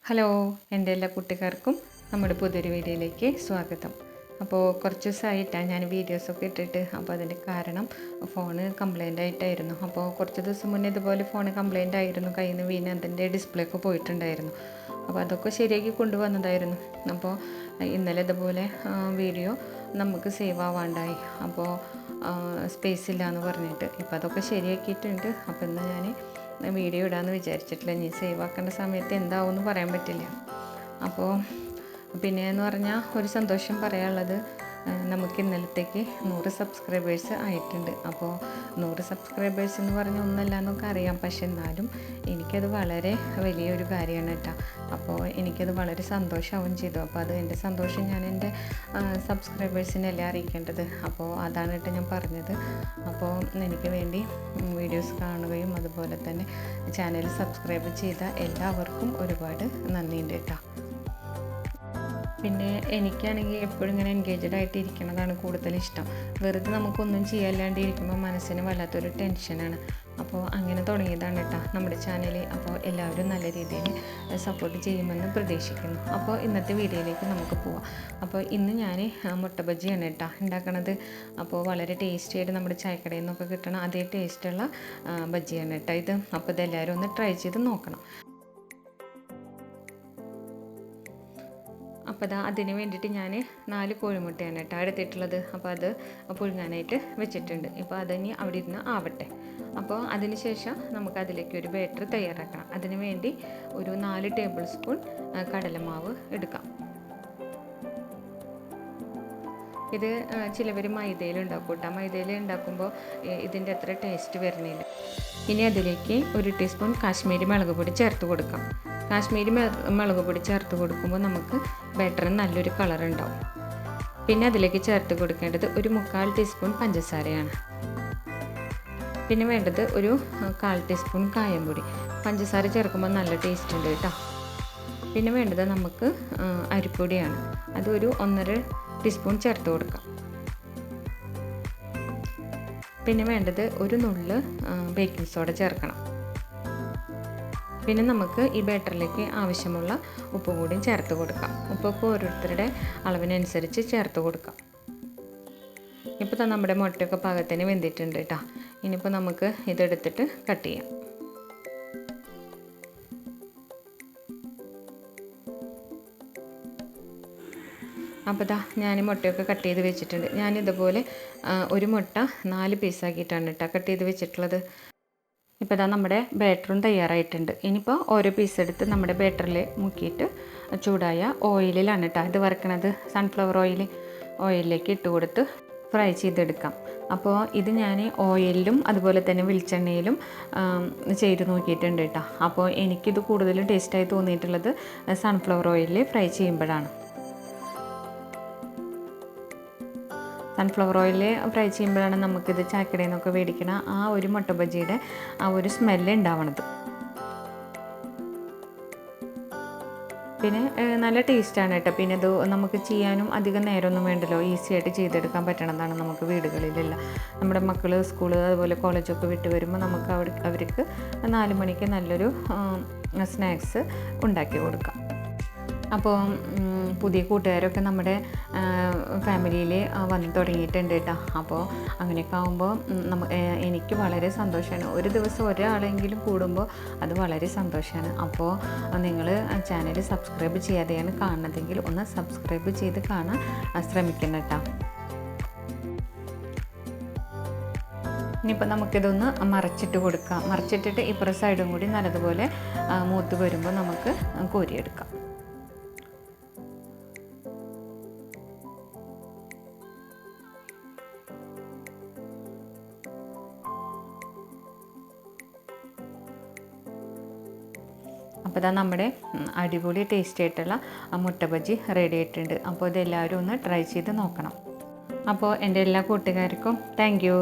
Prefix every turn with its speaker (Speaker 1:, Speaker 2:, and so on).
Speaker 1: Hello, എൻ്റെ എല്ലാ കുട്ടികൾക്കും നമ്മുടെ പുതിയൊരു വീഡിയോയിലേക്ക് സ്വാഗതം. അപ്പോൾ കുറച്ച് ദിവസമായിട്ടാണ് ഞാൻ വീഡിയോസൊക്കെ ഇട്ടിട്ട്. അപ്പോൾ അതിൻ്റെ കാരണം ഫോണ് കംപ്ലൈൻ്റ് ആയിട്ടായിരുന്നു. അപ്പോൾ കുറച്ച് ദിവസം മുന്നേ ഇതുപോലെ ഫോൺ കംപ്ലൈൻ്റ് ആയിരുന്നു, കയ്യിൽ നിന്ന് വീണ് അതിൻ്റെ ഡിസ്പ്ലേ ഒക്കെ പോയിട്ടുണ്ടായിരുന്നു. അപ്പോൾ അതൊക്കെ ശരിയാക്കി കൊണ്ടുവന്നതായിരുന്നു. അപ്പോൾ ഇന്നലെ ഇതുപോലെ വീഡിയോ നമുക്ക് സേവ് ആവാണ്ടായി. അപ്പോൾ സ്പേസ് ഇല്ല എന്ന് പറഞ്ഞിട്ട് ഇപ്പോൾ അതൊക്കെ ശരിയാക്കിയിട്ടുണ്ട്. അപ്പോൾ ഇന്ന് ഞാൻ വീഡിയോ ഇടാമെന്ന് വിചാരിച്ചിട്ടില്ല. ഇനി സേവ് ആക്കേണ്ട സമയത്ത് എന്താവുമെന്ന് പറയാൻ പറ്റില്ല. അപ്പോൾ പിന്നെ എന്ന് പറഞ്ഞാൽ ഒരു സന്തോഷം പറയാനുള്ളത്, നമുക്ക് ഇന്നലത്തേക്ക് 100 സബ്സ്ക്രൈബേഴ്സ് ആയിട്ടുണ്ട്. അപ്പോൾ 100 സബ്സ്ക്രൈബേഴ്സ് എന്ന് പറഞ്ഞാൽ ഒന്നല്ല എന്നൊക്കെ അറിയാം, പക്ഷെ എന്നാലും എനിക്കത് വളരെ വലിയൊരു കാര്യമാണ് കേട്ടോ. അപ്പോൾ എനിക്കത് വളരെ സന്തോഷമാവുകയും ചെയ്തു. അപ്പോൾ അത് എൻ്റെ സന്തോഷം ഞാൻ എൻ്റെ സബ്സ്ക്രൈബേഴ്സിനല്ലേ അറിയിക്കേണ്ടത്. അപ്പോൾ അതാണ് കേട്ടോ ഞാൻ പറഞ്ഞത്. അപ്പോൾ എനിക്ക് വേണ്ടി വീഡിയോസ് കാണുകയും അതുപോലെ തന്നെ ചാനൽ സബ്സ്ക്രൈബ് ചെയ്ത എല്ലാവർക്കും ഒരുപാട് നന്ദിയുണ്ട് കേട്ടോ. പിന്നെ എനിക്കാണെങ്കിൽ എപ്പോഴും ഇങ്ങനെ എൻഗേജ്ഡ് ആയിട്ട് ഇരിക്കുന്നതാണ് കൂടുതൽ ഇഷ്ടം. വെറുതെ നമുക്കൊന്നും ചെയ്യാല്ലാണ്ട് ഇരിക്കുമ്പോൾ മനസ്സിന് വല്ലാത്തൊരു ടെൻഷനാണ്. അപ്പോൾ അങ്ങനെ തുടങ്ങിയതാണ് കേട്ടോ നമ്മുടെ ചാനൽ. അപ്പോൾ എല്ലാവരും നല്ല രീതിയിൽ സപ്പോർട്ട് ചെയ്യുമെന്ന് പ്രതീക്ഷിക്കുന്നു. അപ്പോൾ ഇന്നത്തെ വീഡിയോയിലേക്ക് നമുക്ക് പോവാം. അപ്പോൾ ഇന്ന് ഞാൻ മുട്ടബജിയാണ് കേട്ടോ ഉണ്ടാക്കണത്. അപ്പോൾ വളരെ ടേസ്റ്റി ആയിട്ട് നമ്മുടെ ചായക്കടയിൽ നിന്നൊക്കെ കിട്ടണം അതേ ടേസ്റ്റുള്ള ബജിയാണ് കേട്ടോ ഇത്. അപ്പോൾ ഇതെല്ലാവരും ഒന്ന് ട്രൈ ചെയ്ത് നോക്കണം. അപ്പോൾ അതിന് വേണ്ടിയിട്ട് ഞാൻ 4 കോഴിമുട്ടയാണ് കേട്ടോ എടുത്തിട്ടുള്ളത്. അപ്പോൾ അത് പുഴുങ്ങാനായിട്ട് വെച്ചിട്ടുണ്ട്. ഇപ്പോൾ അതിന് അവിടെ ഇരുന്ന് ആവട്ടെ. അപ്പോൾ അതിന് ശേഷം നമുക്ക് അതിലേക്ക് ഒരു ബാറ്റർ തയ്യാറാക്കണം. അതിന് വേണ്ടി ഒരു 4 ടേബിൾ സ്പൂൺ കടലമാവ് എടുക്കാം. ഇത് ചിലവർ മൈദയിൽ ഉണ്ടാക്കും കേട്ടോ. മൈദയിൽ ഉണ്ടാക്കുമ്പോൾ ഇതിൻ്റെ അത്ര ടേസ്റ്റ് വരുന്നില്ല. ഇനി അതിലേക്ക് 1 ടീസ്പൂൺ കാശ്മീരി മുളക് പൊടി ചേർത്ത് കൊടുക്കാം. കാശ്മീരി മുളക് പൊടി ചേർത്ത് കൊടുക്കുമ്പോൾ നമുക്ക് ബാറ്ററിന് നല്ലൊരു കളർ ഉണ്ടാവും. പിന്നെ അതിലേക്ക് ചേർത്ത് കൊടുക്കേണ്ടത് ഒരു 1/4 ടീസ്പൂൺ പഞ്ചസാരയാണ്. പിന്നെ വേണ്ടത് ഒരു 1/4 ടീസ്പൂൺ കായംപൊടി. പഞ്ചസാര ചേർക്കുമ്പോൾ നല്ല ടേസ്റ്റ് ഉണ്ട് കേട്ടോ. പിന്നെ വേണ്ടത് നമുക്ക് അരിപ്പൊടിയാണ്. അത് ഒരു 1.5 ടീസ്പൂൺ ചേർത്ത് കൊടുക്കാം. പിന്നെ വേണ്ടത് ഒരു നുള്ള് ബേക്കിംഗ് സോഡ ചേർക്കണം. പിന്നെ നമുക്ക് ഈ ബാറ്ററിലേക്ക് ആവശ്യമുള്ള ഉപ്പ് കൂടിയും ചേർത്ത് കൊടുക്കാം. ഉപ്പൊക്കെ ഓരോരുത്തരുടെ അളവിനനുസരിച്ച് ചേർത്ത് കൊടുക്കാം. ഇപ്പോൾ നമ്മുടെ മുട്ടയൊക്കെ പാകത്തിന് വെന്തിട്ടുണ്ട് കേട്ടോ. ഇനിയിപ്പോൾ നമുക്ക് ഇതെടുത്തിട്ട് കട്ട് ചെയ്യാം. അപ്പോൾ ഞാൻ മുട്ടയൊക്കെ കട്ട് ചെയ്ത് വെച്ചിട്ടുണ്ട്. ഞാനിതുപോലെ ഒരു മുട്ട 4 പീസാക്കിയിട്ടാണ് കേട്ടോ കട്ട് ചെയ്ത് വെച്ചിട്ടുള്ളത്. ഇപ്പോൾ നമ്മുടെ ബാറ്ററും തയ്യാറായിട്ടുണ്ട്. ഇനിയിപ്പോൾ ഓരോ പീസ് എടുത്ത് നമ്മുടെ ബാറ്ററിൽ മുക്കിയിട്ട് ചൂടായ ഓയിലിലാണ് കേട്ടോ ഇത് വറുക്കണത്. സൺഫ്ലവർ ഓയിലിലേക്ക് ഇട്ട് കൊടുത്ത് ഫ്രൈ ചെയ്തെടുക്കാം. അപ്പോൾ ഇത് ഞാൻ ഓയിലിലും അതുപോലെ തന്നെ വെളിച്ചെണ്ണയിലും ചെയ്ത് നോക്കിയിട്ടുണ്ട് കേട്ടോ. അപ്പോൾ എനിക്കിത് കൂടുതലും ടേസ്റ്റായി തോന്നിയിട്ടുള്ളത് സൺഫ്ലവർ ഓയിലിൽ ഫ്രൈ ചെയ്യുമ്പോഴാണ്. സൺഫ്ലവർ ഓയിൽ ഫ്രൈ ചെയ്യുമ്പോഴാണ് നമുക്കിത് ചായക്കടയിൽ നിന്നൊക്കെ മേടിക്കണ ആ ഒരു മുട്ട ബജിയുടെ ആ ഒരു സ്മെല്ല് ഉണ്ടാവണത്. പിന്നെ നല്ല ടേസ്റ്റാണ് കേട്ടോ. പിന്നെ ഇത് നമുക്ക് ചെയ്യാനും അധികം നേരമൊന്നും വേണ്ടല്ലോ, ഈസി ആയിട്ട് ചെയ്തെടുക്കാൻ പറ്റണതാണ് നമുക്ക് വീടുകളിലല്ല. നമ്മുടെ മക്കൾ സ്കൂള് അതുപോലെ കോളേജൊക്കെ വിട്ട് വരുമ്പോൾ നമുക്ക് അവർക്ക് 4 മണിക്ക് നല്ലൊരു സ്നാക്സ് ഉണ്ടാക്കി കൊടുക്കാം. അപ്പോൾ പുതിയ കൂട്ടുകാരൊക്കെ നമ്മുടെ ഫാമിലിയിൽ വന്ന് തുടങ്ങിയിട്ടുണ്ട് കേട്ടോ. അപ്പോൾ അങ്ങനെയൊക്കെ ആകുമ്പോൾ എനിക്ക് വളരെ സന്തോഷമാണ്. ഒരു ദിവസം ഒരാളെങ്കിലും കൂടുമ്പോൾ അത് വളരെ സന്തോഷമാണ്. അപ്പോൾ നിങ്ങൾ ചാനൽ സബ്സ്ക്രൈബ് ചെയ്യാതെയാണ് കാണുന്നതെങ്കിൽ ഒന്ന് സബ്സ്ക്രൈബ് ചെയ്ത് കാണാൻ ശ്രമിക്കണം കേട്ടോ. ഇനിയിപ്പോൾ നമുക്കിതൊന്ന് മറച്ചിട്ട് കൊടുക്കാം. മറച്ചിട്ടിട്ട് ഇപ്പുറ സൈഡും കൂടി നല്ലതുപോലെ മൂത്ത് വരുമ്പോൾ നമുക്ക് കോരിയെടുക്കാം. അപ്പോൾ നമ്മുടെ അടിപൊളി ടേസ്റ്റി ആയിട്ടുള്ള മുട്ട ബജി റെഡി ആയിട്ടുണ്ട്. അപ്പോൾ ഇതെല്ലാവരും ഒന്ന് ട്രൈ ചെയ്ത് നോക്കണം. അപ്പോൾ എൻ്റെ എല്ലാ കൂട്ടുകാർക്കും താങ്ക് യു.